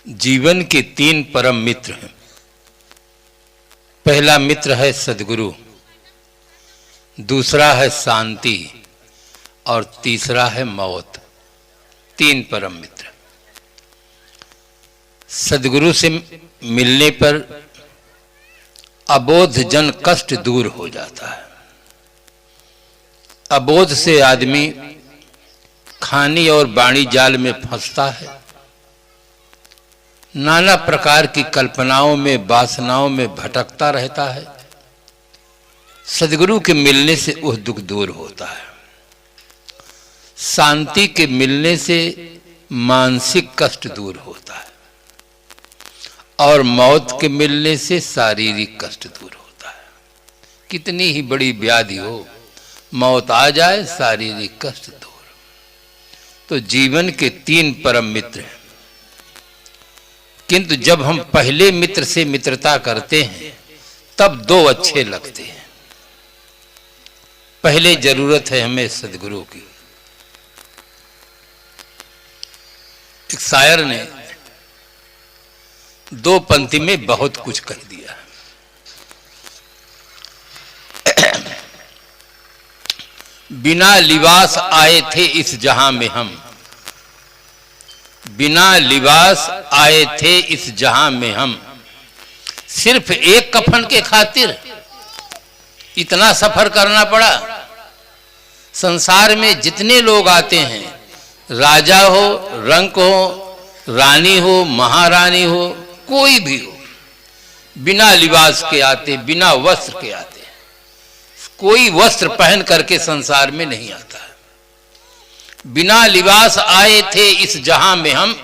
जीवन के तीन परम मित्र हैं। पहला मित्र है सद्गुरु, दूसरा है शांति और तीसरा है मौत। तीन परम मित्र। सद्गुरु से मिलने पर अबोध जन कष्ट दूर हो जाता है। अबोध से आदमी खानी और वाणी जाल में फंसता है, नाना प्रकार की कल्पनाओं में वासनाओं में भटकता रहता है। सद्गुरु के मिलने से वह दुख दूर होता है। शांति के मिलने से मानसिक कष्ट दूर होता है और मौत के मिलने से शारीरिक कष्ट दूर होता है। कितनी ही बड़ी व्याधि हो, मौत आ जाए, शारीरिक कष्ट दूर। तो जीवन के तीन परम मित्र हैं, किंतु जब हम पहले मित्र से मित्रता करते हैं तब दो अच्छे लगते हैं। पहले जरूरत है हमें सद्गुरु की। एक शायर ने दो पंक्ति में बहुत कुछ कह दिया। बिना लिबास आए थे इस जहां में हम, बिना लिबास आए थे इस जहां में हम, सिर्फ एक कफन के खातिर इतना सफर करना पड़ा। संसार में जितने लोग आते हैं, राजा हो, रंक हो, रानी हो, महारानी हो, कोई भी हो, बिना लिबास के आते, बिना वस्त्र के आते। कोई वस्त्र पहन करके संसार में नहीं आता है। बिना लिबास आए थे इस जहां में हम,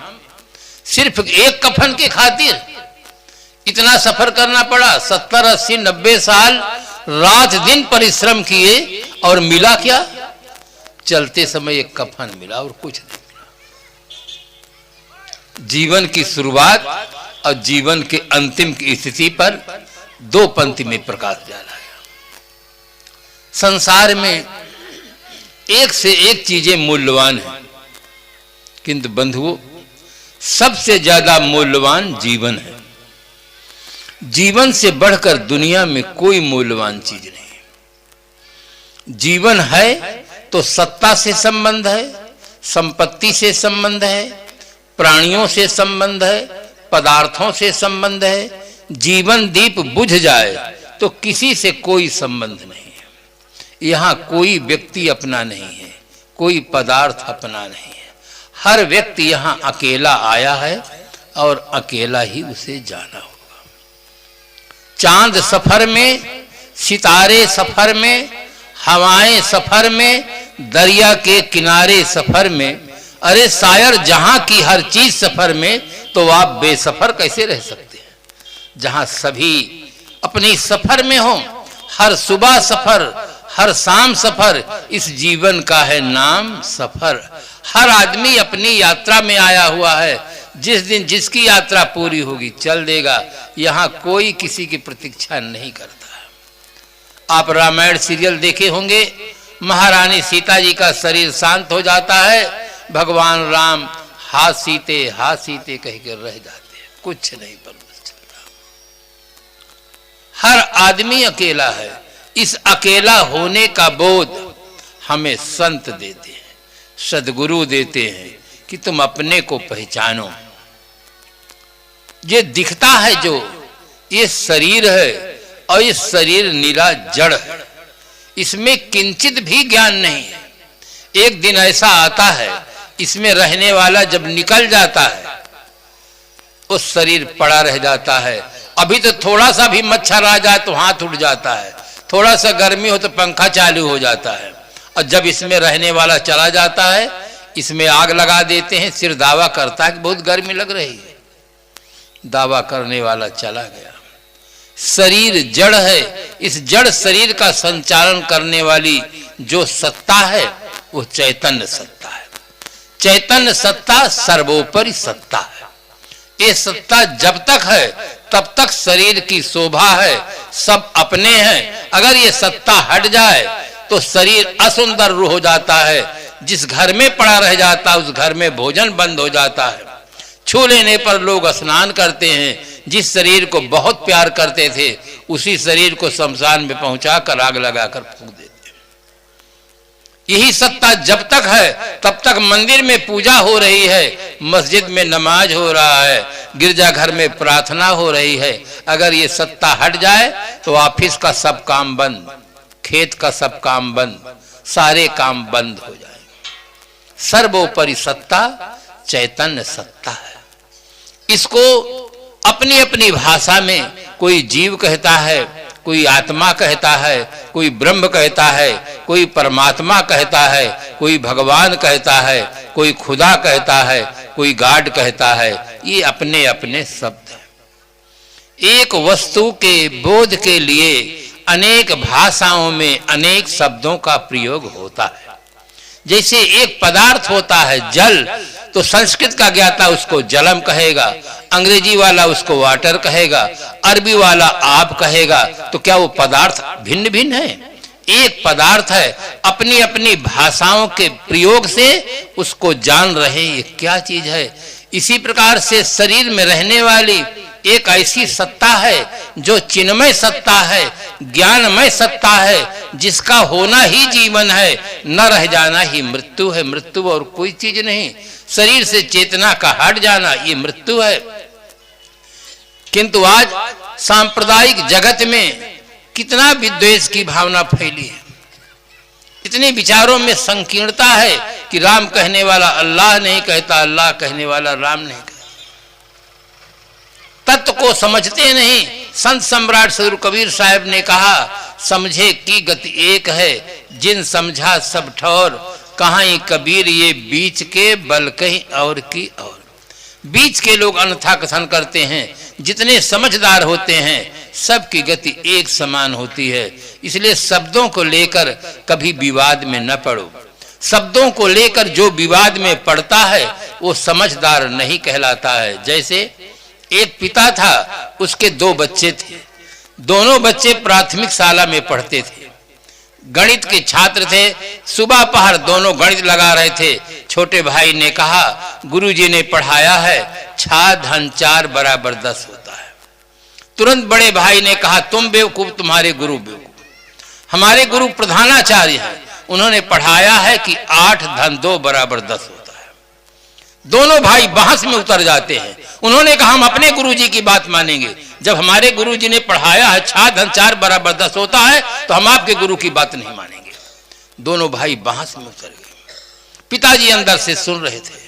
सिर्फ एक कफन के खातिर इतना सफर करना पड़ा। 70, 80, 90 साल रात दिन परिश्रम किए और मिला क्या? चलते समय एक कफन मिला और कुछ नहीं मिला। जीवन की शुरुआत और जीवन के अंतिम की स्थिति पर दो पंक्ति में प्रकाश डाला है। संसार में एक से एक चीजें मूल्यवान हैं, किंतु बंधुओं सबसे ज्यादा मूल्यवान जीवन है। जीवन से बढ़कर दुनिया में कोई मूल्यवान चीज नहीं। जीवन है तो सत्ता से संबंध है, संपत्ति से संबंध है, प्राणियों से संबंध है, पदार्थों से संबंध है। जीवन दीप बुझ जाए तो किसी से कोई संबंध नहीं है। यहाँ कोई व्यक्ति अपना नहीं है, कोई पदार्थ अपना नहीं है। हर व्यक्ति यहाँ अकेला आया है और अकेला ही उसे जाना होगा। चांद सफर में, सितारे सफर में, हवाएं सफर में, दरिया के किनारे सफर में, अरे शायर जहां की हर चीज सफर में, तो आप बेसफर कैसे रह सकते हैं? जहां सभी अपनी सफर में हो, हर सुबह सफर, हर शाम सफर, इस जीवन का है नाम सफर। हर आदमी अपनी यात्रा में आया हुआ है। जिस दिन जिसकी यात्रा पूरी होगी चल देगा। यहाँ कोई किसी की प्रतीक्षा नहीं करता। आप रामायण सीरियल देखे होंगे, महारानी सीता जी का शरीर शांत हो जाता है, भगवान राम हाथ सीते कह कर रह जाते हैं, कुछ नहीं पता चलता। हर आदमी अकेला है। इस अकेला होने का बोध हमें संत देते हैं, सद्गुरु देते हैं कि तुम अपने को पहचानो। ये दिखता है जो, ये शरीर है और ये शरीर निरा जड़ है, इसमें किंचित भी ज्ञान नहीं है। एक दिन ऐसा आता है, इसमें रहने वाला जब निकल जाता है, उस शरीर पड़ा रह जाता है। अभी तो थोड़ा सा भी मच्छर आ जाए तो हाथ उठ जाता है, थोड़ा सा गर्मी हो तो पंखा चालू हो जाता है। और जब इसमें रहने वाला चला जाता है, इसमें आग लगा देते हैं, सिर दावा करता है कि बहुत गर्मी लग रही है, दावा करने वाला चला गया। शरीर जड़ है। इस जड़ शरीर का संचालन करने वाली जो सत्ता है वो चैतन्य सत्ता है। चैतन्य सत्ता सर्वोपरि सत्ता है। ये सत्ता जब तक है तब तक शरीर की शोभा है, सब अपने हैं। अगर ये सत्ता हट जाए तो शरीर असुंदर हो जाता है। जिस घर में पड़ा रह जाता है उस घर में भोजन बंद हो जाता है। छू लेने पर लोग स्नान करते हैं। जिस शरीर को बहुत प्यार करते थे उसी शरीर को शमशान में पहुंचाकर आग लगाकर फूंक देते हैं। यही सत्ता जब तक है तब तक मंदिर में पूजा हो रही है, मस्जिद में नमाज हो रहा है, गिरजाघर में प्रार्थना हो रही है। अगर ये सत्ता हट जाए तो ऑफिस का सब काम बंद, खेत का सब काम बंद, सारे काम बंद हो जाए। सर्वोपरि सत्ता चैतन्य सत्ता है। इसको अपनी अपनी भाषा में कोई जीव कहता है, कोई आत्मा कहता है, कोई ब्रह्म कहता है, कोई परमात्मा कहता है, कोई भगवान कहता है, कोई खुदा कहता है, कोई गॉड कहता है। ये अपने अपने शब्द हैं। एक वस्तु के बोध के लिए अनेक भाषाओं में अनेक शब्दों का प्रयोग होता है। जैसे एक पदार्थ होता है जल, तो संस्कृत का ज्ञाता उसको जलम कहेगा, अंग्रेजी वाला उसको वाटर कहेगा, अरबी वाला आप कहेगा। तो क्या वो पदार्थ भिन्न भिन्न है? एक पदार्थ है, अपनी अपनी भाषाओं के प्रयोग से उसको जान रहे ये क्या चीज है। इसी प्रकार से शरीर में रहने वाली एक ऐसी सत्ता है जो चिन्मय सत्ता है, ज्ञानमय सत्ता है, जिसका होना ही जीवन है, न रह जाना ही मृत्यु है। मृत्यु और कोई चीज नहीं। शरीर से चेतना का हट जाना ये मृत्यु है। किंतु आज सांप्रदायिक जगत में कितना विद्वेष की भावना फैली है, इतने विचारों में संकीर्णता है कि राम कहने वाला अल्लाह नहीं कहता, अल्लाह कहने वाला राम नहीं कहता। तत्व को समझते नहीं। संत सम्राट सदगुरु कबीर साहब ने कहा, समझे की गति एक है, जिन समझा सब ठौर, कहां कबीर ये बीच के बल कहीं और की और। बीच के लोग अन्यथा कथन करते हैं, जितने समझदार होते हैं सबकी गति एक समान होती है। इसलिए शब्दों को लेकर कभी विवाद में न पड़ो। शब्दों को लेकर जो विवाद में पड़ता है वो समझदार नहीं कहलाता है। जैसे एक पिता था, उसके दो बच्चे थे। दोनों बच्चे प्राथमिक शाला में पढ़ते थे, गणित के छात्र थे। सुबह पहर दोनों गणित लगा रहे थे। छोटे भाई ने कहा, गुरुजी ने पढ़ाया है 6 धन 4 बराबर 10 होता है। तुरंत बड़े भाई ने कहा, तुम बेवकूफ, तुम्हारे गुरु बेवकूफ। हमारे गुरु प्रधानाचार्य हैं, उन्होंने पढ़ाया है कि 8 धन 2 बराबर 10 होता है। दोनों भाई बहस में उतर जाते हैं। उन्होंने कहा, हम अपने गुरुजी की बात मानेंगे। जब हमारे गुरुजी ने पढ़ाया है 6 धन 4 बराबर 10 होता है, तो हम आपके गुरु की बात नहीं मानेंगे। दोनों भाई बहस में उतर गए। पिताजी अंदर से सुन रहे थे,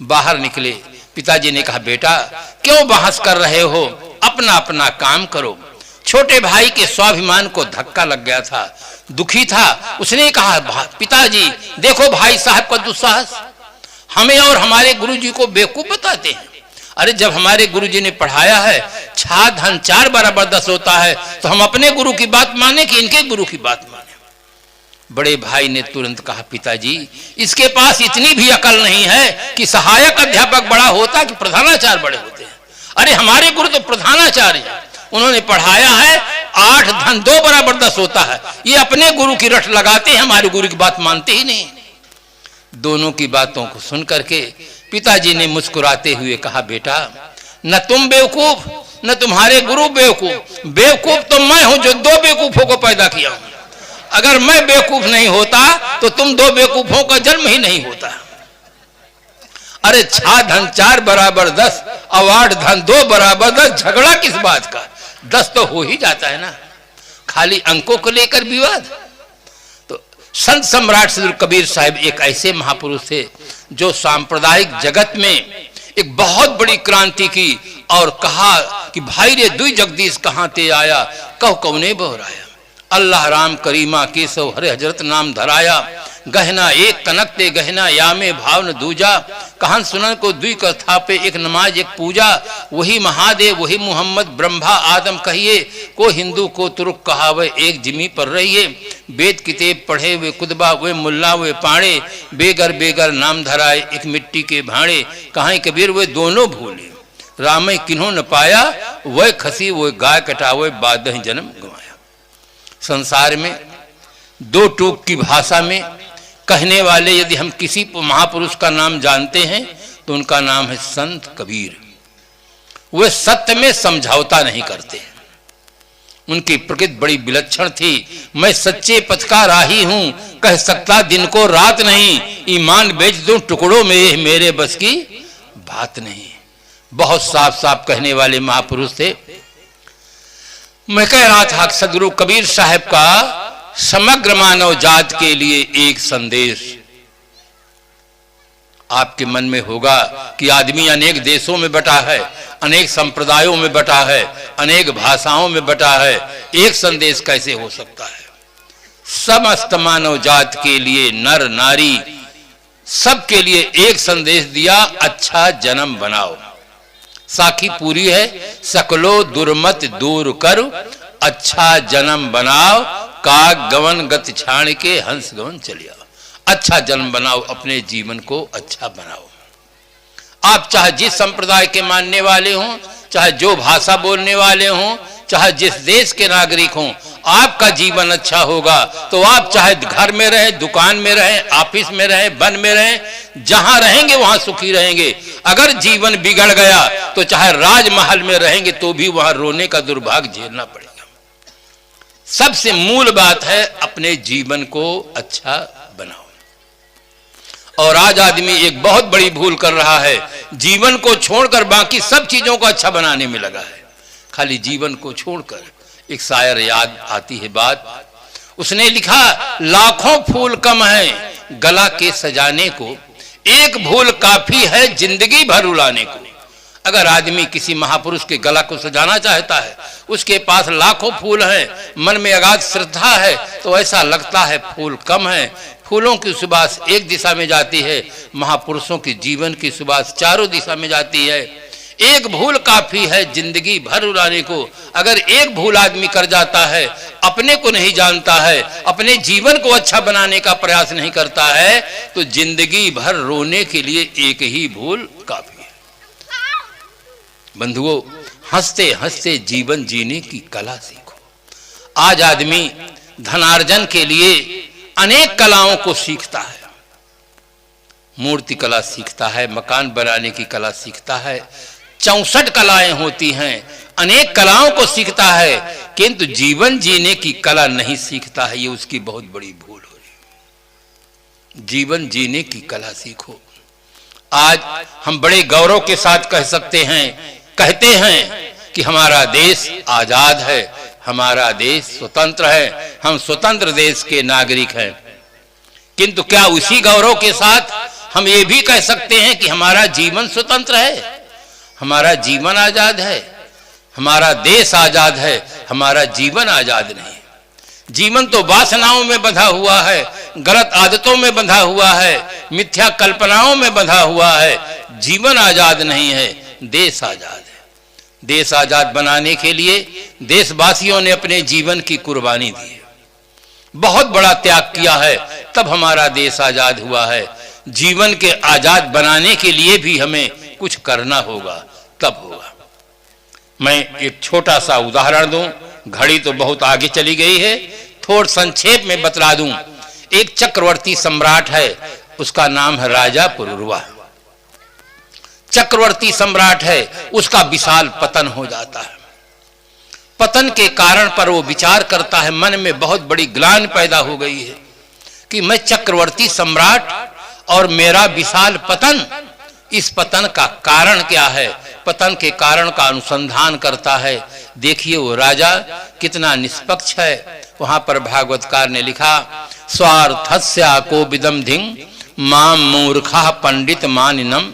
बाहर निकले। पिताजी ने कहा, बेटा क्यों बहस कर रहे हो, अपना अपना काम करो। छोटे भाई के स्वाभिमान को धक्का लग गया था, दुखी था। उसने कहा, पिताजी देखो भाई साहब का दुस्साहस, हमें और हमारे गुरुजी को बेवकूफ बताते हैं। अरे जब हमारे गुरुजी ने पढ़ाया है 6 धन 4 बराबर 10 होता है, तो हम अपने गुरु की बात माने कि इनके गुरु की बात माने। बड़े भाई ने तुरंत कहा, पिताजी इसके पास इतनी भी अकल नहीं है कि सहायक अध्यापक बड़ा होता कि प्रधानाचार्य बड़े होते हैं। अरे हमारे गुरु तो प्रधानाचार्य हैं, उन्होंने पढ़ाया है 8 धन 2 बराबर 10 होता है। ये अपने गुरु की रट लगाते हैं, हमारे गुरु की बात मानते ही नहीं। दोनों की बातों को सुन करके पिताजी ने मुस्कुराते हुए कहा, बेटा न तुम बेवकूफ न तुम्हारे गुरु बेवकूफ, बेवकूफ तो मैं हूं जो 2 बेवकूफों को पैदा किया हूं। अगर मैं बेवकूफ नहीं होता तो तुम 2 बेवकूफों का जन्म ही नहीं होता। अरे 6 धन 4 बराबर 10 और 8 धन 2 बराबर 10, झगड़ा किस बात का? 10 तो हो ही जाता है ना, खाली अंकों को लेकर विवाद। तो संत सम्राट सदगुरु कबीर साहब एक ऐसे महापुरुष थे जो सांप्रदायिक जगत में एक बहुत बड़ी क्रांति की और कहा कि भाई रे दुई जगदीश कहां ते आया, कहो कौने बहराया। अल्लाह राम करीमा केशव हरे हजरत नाम धराया, गहना एक कनक ते गहना यामे भाव न दूजा। कहान सुनन को दुई कर थापे, एक नमाज एक पूजा। वही महादेव वही मोहम्मद ब्रह्मा आदम कहिए, को हिंदू को तुर्क कहावे एक जिमी पर रहिए। वेद किताब पढ़े वे कुतबा वे मुल्ला वे पाड़े, बेगर बेगर नाम धराए एक मिट्टी के भाड़े। कहाँ कबीर वे दोनों भूले, राम किन्हों न पाया, वह खसी वो गाय कटावे बाद जन्म गवाया। संसार में 2 टूक की भाषा में कहने वाले यदि हम किसी महापुरुष का नाम जानते हैं तो उनका नाम है संत कबीर। वे सत्य में समझौता नहीं करते। उनकी प्रकृति बड़ी विलक्षण थी। मैं सच्चे पथ का राही हूं, कह सकता दिन को रात नहीं, ईमान बेच दूं टुकड़ों में, मेरे बस की बात नहीं। बहुत साफ साफ कहने वाले महापुरुष थे। मैं कह रहा था कि सदगुरु कबीर साहब का समग्र मानव जात के लिए एक संदेश आपके मन में होगा कि आदमी अनेक देशों में बटा है, अनेक संप्रदायों में बटा है, अनेक भाषाओं में बटा है, एक संदेश कैसे हो सकता है? समस्त मानव जात के लिए, नर नारी सबके लिए एक संदेश दिया, अच्छा जन्म बनाओ। साखी पूरी है, सकलो दुर्मत दूर कर, अच्छा जन्म बनाओ, काग गवन गति छाण के हंस गवन चलिया। अच्छा जन्म बनाओ, अपने जीवन को अच्छा बनाओ। आप चाहे जिस संप्रदाय के मानने वाले हों, चाहे जो भाषा बोलने वाले हों, चाहे जिस देश के नागरिक हों, आपका जीवन अच्छा होगा तो आप चाहे घर में रहें, दुकान में रहें, ऑफिस में रहें, वन में रहें, जहां रहेंगे वहां सुखी रहेंगे। अगर जीवन बिगड़ गया तो चाहे राजमहल में रहेंगे तो भी वहां रोने का दुर्भाग्य झेलना पड़ेगा। सबसे मूल बात है अपने जीवन को अच्छा बनाओ। और आज आदमी एक बहुत बड़ी भूल कर रहा है, जीवन को छोड़कर बाकी सब चीजों को अच्छा बनाने में लगा है, खाली जीवन को छोड़कर। एक शायर याद आती है बात, उसने लिखा, लाखों फूल कम है गला के सजाने को, एक भूल काफी है जिंदगी भर रुलाने को। अगर आदमी किसी महापुरुष के गला को सजाना चाहता है, उसके पास लाखों फूल हैं, मन में अगाध श्रद्धा है, तो ऐसा लगता है फूल कम है। फूलों की सुबास एक दिशा में जाती है, महापुरुषों की जीवन की सुबास चारों दिशा में जाती है। एक भूल काफी है जिंदगी भर रुलाने को। अगर एक भूल आदमी कर जाता है, अपने को नहीं जानता है, अपने जीवन को अच्छा बनाने का प्रयास नहीं करता है, तो जिंदगी भर रोने के लिए एक ही भूल काफी है। बंधुओं, हंसते हंसते जीवन जीने की कला सीखो। आज आदमी धनार्जन के लिए अनेक कलाओं को सीखता है, मूर्ति कला सीखता है, मकान बनाने की कला सीखता है, 64 कलाएं होती हैं, अनेक कलाओं को सीखता है, किंतु जीवन जीने की कला नहीं सीखता है। ये उसकी बहुत बड़ी भूल हो रही। जीवन जीने की कला सीखो। आज हम बड़े गौरव के साथ कह सकते हैं, कहते हैं कि हमारा देश आजाद है, हमारा देश स्वतंत्र है, हम स्वतंत्र देश के नागरिक हैं। किंतु क्या उसी गौरव के साथ हम ये भी कह सकते हैं कि हमारा जीवन स्वतंत्र है, हमारा जीवन आजाद है, हमारा देश आजाद है, हमारा जीवन आजाद नहीं? जीवन तो वासनाओं में बंधा हुआ है, गलत आदतों में बंधा हुआ है, मिथ्या कल्पनाओं में बंधा हुआ है। जीवन आजाद नहीं है, देश आजाद है। देश आजाद बनाने के लिए देशवासियों ने अपने जीवन की कुर्बानी दी है, बहुत बड़ा त्याग किया है, तब हमारा देश आजाद हुआ है। जीवन के आजाद बनाने के लिए भी हमें कुछ करना होगा, तब होगा। मैं एक छोटा सा उदाहरण दूं, घड़ी तो बहुत आगे चली गई है, थोड़ा संक्षेप में बतला दूं। एक चक्रवर्ती सम्राट है, उसका नाम है राजा पुरुरवा। चक्रवर्ती सम्राट है, उसका विशाल पतन हो जाता है। पतन के कारण पर वो विचार करता है, मन में बहुत बड़ी ग्लानि पैदा हो गई है कि मैं चक्रवर्ती सम्राट और मेरा विशाल पतन, इस पतन का कारण क्या है? पतन के कारण का अनुसंधान करता है। देखिए वो राजा कितना निष्पक्ष है। वहां पर भागवतकार ने लिखा, स्वार्थस्या को विदम धिंग माम मूर्खा पंडित मानिनम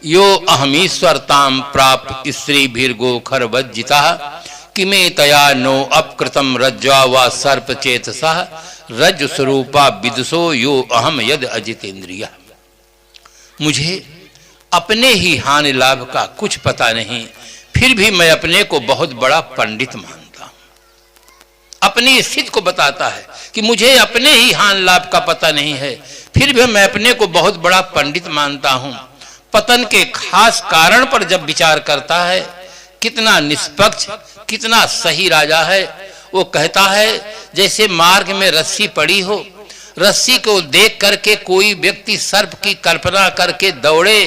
यो अहमीश्वरताम प्राप स्त्री भीर्गो खरवज्जिता किमे तया नो अपकृतम रज्ज्वा व सर्प चेतसा रज स्वरूपा विदुषो यो अहम यद अजितेन्द्रिया। मुझे अपने ही हानि लाभ का कुछ पता नहीं, फिर भी मैं अपने को बहुत बड़ा पंडित मानता हूं। अपनी स्थिति को बताता है कि मुझे अपने ही हानि लाभ का पता नहीं है, फिर भी मैं अपने को बहुत बड़ा पंडित मानता हूं। पतन के खास कारण पर जब विचार करता है, कितना निष्पक्ष, कितना सही राजा है। वो कहता है जैसे मार्ग में रस्सी पड़ी हो, रस्सी को देख करके कोई व्यक्ति सर्प की कल्पना करके दौड़े,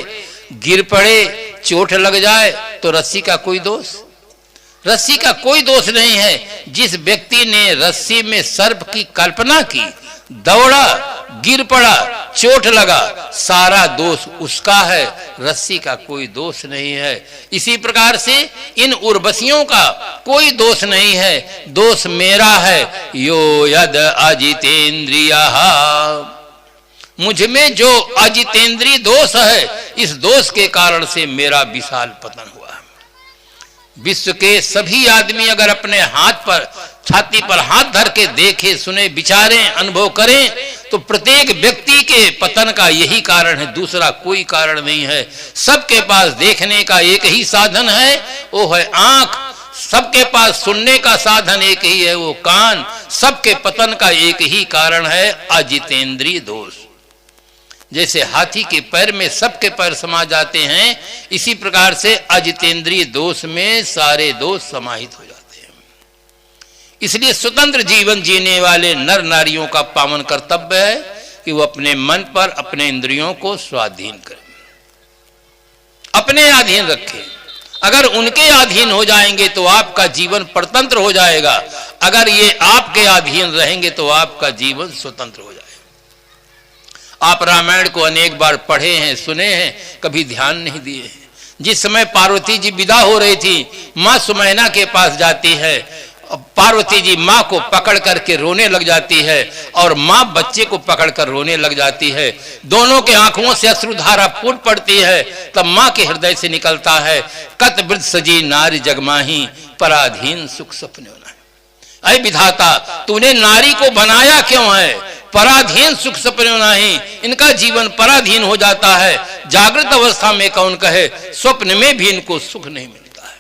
गिर पड़े, चोट लग जाए तो रस्सी का कोई दोष? रस्सी का कोई दोष नहीं है। जिस व्यक्ति ने रस्सी में सर्प की कल्पना की, दौड़ा, गिर पड़ा, चोट लगा, सारा दोष उसका है, रस्सी का कोई दोष नहीं है। इसी प्रकार से इन उर्वशियों का कोई दोष नहीं है, दोष मेरा है। यो यद अजितेंद्रियः, मुझ में जो अजितेंद्रिय दोष है, इस दोष के कारण से मेरा विशाल पतन हुआ। विश्व के सभी आदमी अगर अपने हाथ पर, छाती पर हाथ धर के देखे, सुने, विचारें, अनुभव करें, तो प्रत्येक व्यक्ति के पतन का यही कारण है, दूसरा कोई कारण नहीं है। सबके पास देखने का एक ही साधन है, वो है आंख। सबके पास सुनने का साधन एक ही है, वो कान। सबके पतन का एक ही कारण है, अजितेंद्रिय दोष। जैसे हाथी के पैर में सबके पैर समा जाते हैं, इसी प्रकार से अजितेंद्रिय दोष में सारे दोष समाहित हो जाते हैं। इसलिए स्वतंत्र जीवन जीने वाले नर नारियों का पावन कर्तव्य है कि वो अपने मन पर, अपने इंद्रियों को स्वाधीन करें, अपने अधीन रखें। अगर उनके अधीन हो जाएंगे तो आपका जीवन परतंत्र हो जाएगा, अगर ये आपके अधीन रहेंगे तो आपका जीवन स्वतंत्र हो जाएगा। आप रामायण को अनेक बार पढ़े हैं, सुने हैं, कभी ध्यान नहीं दिए हैं। जिस समय पार्वती जी विदा हो रही थी, माँ सुमैना के पास जाती है, पार्वती जी माँ को पकड़ करके रोने लग जाती है और माँ बच्चे को पकड़ कर रोने लग जाती है। दोनों के आंखों से अश्रुधारा फूट पड़ती है। तब माँ के हृदय से निकलता है, कत वृद्ध सजी नारी जगमाही, पराधीन सुख सपने होना। अरे विधाता, तूने नारी को बनाया क्यों है? पराधीन सुख सपने नहीं। इनका जीवन पराधीन हो जाता है। जागृत अवस्था में कौन कहे, स्वप्न में भी इनको सुख नहीं मिलता है।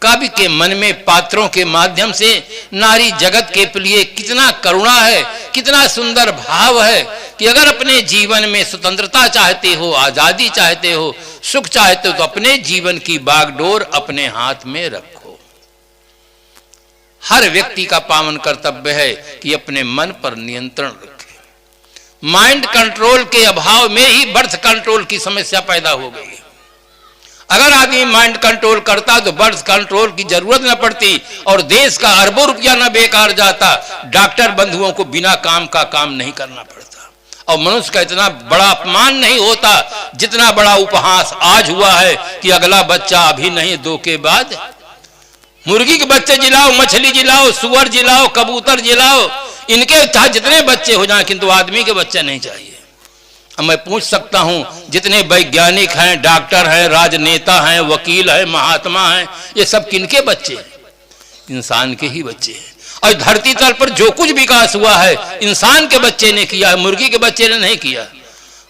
कवि के मन में पात्रों के माध्यम से नारी जगत के लिए कितना करुणा है, कितना सुंदर भाव है कि अगर अपने जीवन में स्वतंत्रता चाहते हो, आजादी चाहते हो, सुख चाहते हो, तो अपने जीवन की बागडोर अपने हाथ में रखो। हर व्यक्ति का पावन कर्तव्य है कि अपने मन पर नियंत्रण रखे। माइंड कंट्रोल के अभाव में ही बर्थ कंट्रोल की समस्या पैदा हो गई। अगर आदमी माइंड कंट्रोल करता तो बर्थ कंट्रोल की जरूरत न पड़ती और देश का अरबों रुपया न बेकार जाता। डॉक्टर बंधुओं को बिना काम का काम नहीं करना पड़ता और मनुष्य का इतना बड़ा अपमान नहीं होता जितना बड़ा उपहास आज हुआ है कि अगला बच्चा अभी नहीं, 2 के बाद। मुर्गी के बच्चे जिलाओ, मछली जिलाओ, सुअर जिलाओ, कबूतर जिलाओ, इनके चाहे जितने बच्चे हो जाएं, किंतु आदमी के बच्चे नहीं चाहिए। अब मैं पूछ सकता हूं, जितने वैज्ञानिक हैं, डॉक्टर हैं, राजनेता हैं, वकील हैं, महात्मा हैं, ये सब किनके बच्चे हैं? इंसान के ही बच्चे हैं। और धरती तल पर जो कुछ विकास हुआ है इंसान के बच्चे ने किया है, मुर्गी के बच्चे ने नहीं किया।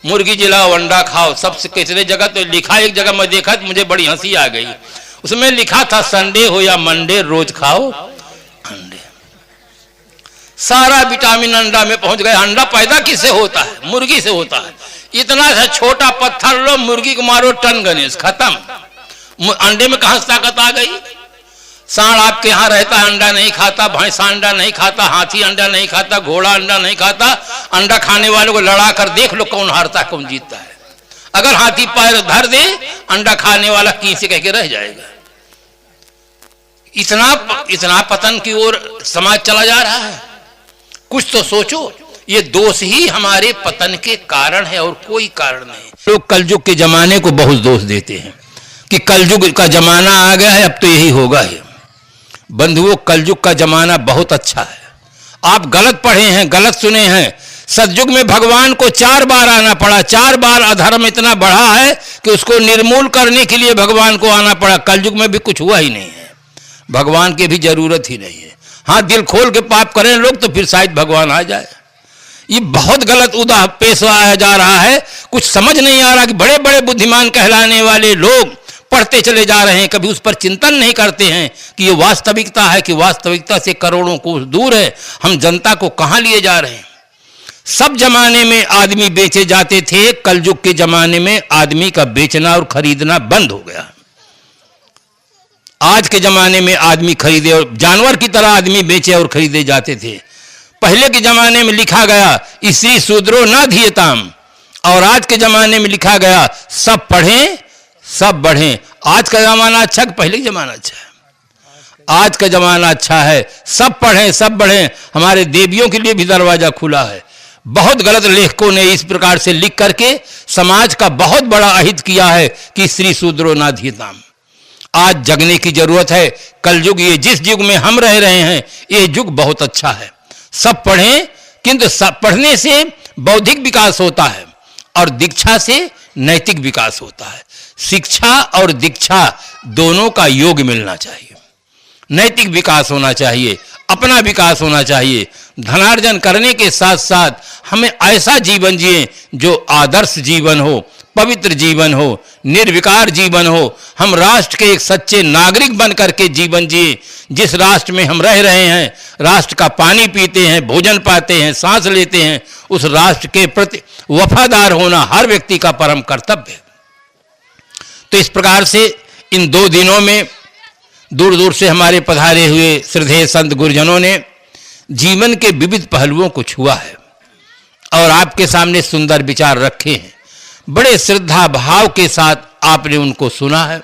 मुर्गी जिलाओ, अंडा खाओ, सबसे कितने जगह तो लिखा, एक जगह मैं देखा तो मुझे बड़ी हंसी आ गई। उसमें लिखा था, संडे हो या मंडे रोज खाओ अंडे। सारा विटामिन अंडा में पहुंच गया। अंडा पैदा किससे होता है? मुर्गी से होता है। इतना सा छोटा पत्थर लो, मुर्गी को मारो, टन गणेश, खत्म। अंडे में कहां से ताकत आ गई? सांड आपके यहाँ रहता है, अंडा नहीं खाता, भैंसा अंडा नहीं खाता, हाथी अंडा नहीं खाता, घोड़ा अंडा नहीं खाता। अंडा खाने वालों को लड़ा कर देख लो कौन हारता है, कौन जीतता है। अगर हाथी पैर धर दे, अंडा खाने वाला की से कह के रह जाएगा। इतना पतन की ओर समाज चला जा रहा है। कुछ तो सोचो। ये दोष ही हमारे पतन के कारण है और कोई कारण नहीं। लोग कलयुग के जमाने को बहुत दोष देते हैं कि कलयुग का जमाना आ गया है, अब तो यही होगा ही। बंधुओं, कलयुग का जमाना बहुत अच्छा है। आप गलत पढ़े हैं, गलत सुने हैं। सतयुग में भगवान को 4 बार आना पड़ा। 4 बार अधर्म इतना बढ़ा है कि उसको निर्मूल करने के लिए भगवान को आना पड़ा। कलयुग में भी कुछ हुआ ही नहीं है, भगवान की भी जरूरत ही नहीं है। हाँ, दिल खोल के पाप करें लोग तो फिर शायद भगवान आ जाए। ये बहुत गलत उदाह पेश आया जा रहा है। कुछ समझ नहीं आ रहा कि बड़े बड़े बुद्धिमान कहलाने वाले लोग पढ़ते चले जा रहे हैं, कभी उस पर चिंतन नहीं करते हैं कि ये वास्तविकता है कि वास्तविकता से करोड़ों कोस दूर है। हम जनता को कहाँ लिए जा रहे हैं? सब जमाने में आदमी बेचे जाते थे, कलयुग के जमाने में आदमी का बेचना और खरीदना बंद हो गया। आज के जमाने में आदमी खरीदे और जानवर की तरह आदमी बेचे और खरीदे जाते थे। पहले के जमाने में लिखा गया, स्त्री शूद्रो न धीयताम। और आज के जमाने में लिखा गया सब पढ़ें सब बढ़ें। आज का जमाना अच्छा कि पहले का जमाना अच्छा है? आज का जमाना अच्छा है, सब पढ़ें सब बढ़ें। हमारे देवियों के लिए भी दरवाजा खुला है। बहुत गलत लेखकों ने इस प्रकार से लिख करके समाज का बहुत बड़ा अहित किया है कि स्त्री शूद्रो नाधीताम। आज जगने की जरूरत है। कलयुग, ये जिस युग में हम रह रहे हैं, ये युग बहुत अच्छा है। सब पढ़ें, किंतु सब पढ़ने से बौद्धिक विकास होता है और दीक्षा से नैतिक विकास होता है। शिक्षा और दीक्षा दोनों का योग मिलना चाहिए। नैतिक विकास होना चाहिए, अपना विकास होना चाहिए। धनार्जन करने के साथ साथ हमें ऐसा जीवन जिए जो आदर्श जीवन हो, पवित्र जीवन हो, निर्विकार जीवन हो। हम राष्ट्र के एक सच्चे नागरिक बन करके जीवन जिए। जिस राष्ट्र में हम रह रहे हैं, राष्ट्र का पानी पीते हैं, भोजन पाते हैं, सांस लेते हैं, उस राष्ट्र के प्रति वफादार होना हर व्यक्ति का परम कर्तव्य है। तो इस प्रकार से इन 2 दिनों में दूर दूर से हमारे पधारे हुए श्रद्धेय संत गुरुजनों ने जीवन के विविध पहलुओं को छुआ है और आपके सामने सुंदर विचार रखे हैं। बड़े श्रद्धा भाव के साथ आपने उनको सुना है।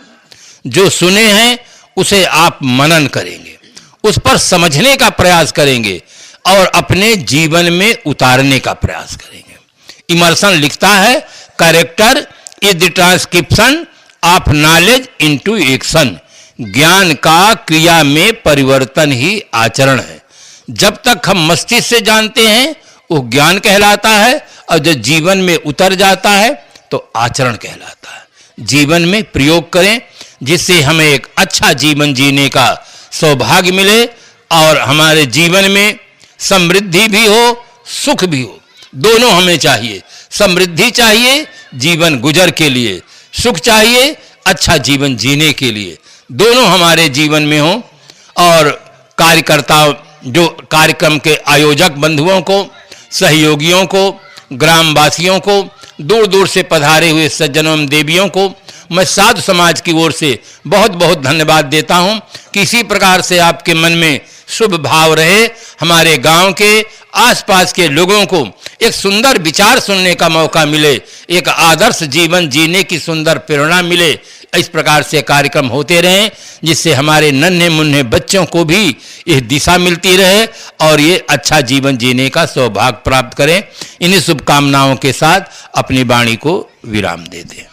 जो सुने हैं उसे आप मनन करेंगे, उस पर समझने का प्रयास करेंगे और अपने जीवन में उतारने का प्रयास करेंगे। इमर्सन लिखता है, character is the transcription of knowledge into action. ज्ञान का क्रिया में परिवर्तन ही आचरण है। जब तक हम मस्तिष्क से जानते हैं वो ज्ञान कहलाता है, और जब जीवन में उतर जाता है तो आचरण कहलाता है। जीवन में प्रयोग करें जिससे हमें एक अच्छा जीवन जीने का सौभाग्य मिले और हमारे जीवन में समृद्धि भी हो, सुख भी हो। दोनों हमें चाहिए। समृद्धि चाहिए जीवन गुजर के लिए, सुख चाहिए अच्छा जीवन जीने के लिए। दोनों हमारे जीवन में हो। और कार्यकर्ताओं, जो कार्यक्रम के आयोजक बंधुओं को, सहयोगियों को, ग्रामवासियों को, दूर दूर से पधारे हुए सज्जनों एवं देवियों को मैं साधु समाज की ओर से बहुत बहुत धन्यवाद देता हूं। किसी प्रकार से आपके मन में शुभ भाव रहे, हमारे गांव के आसपास के लोगों को एक सुंदर विचार सुनने का मौका मिले, एक आदर्श जीवन जीने की सुंदर प्रेरणा मिले। इस प्रकार से कार्यक्रम होते रहें जिससे हमारे नन्हे मुन्ने बच्चों को भी यह दिशा मिलती रहे और ये अच्छा जीवन जीने का सौभाग्य प्राप्त करें। इन्हीं शुभकामनाओं के साथ अपनी वाणी को विराम देते हैं।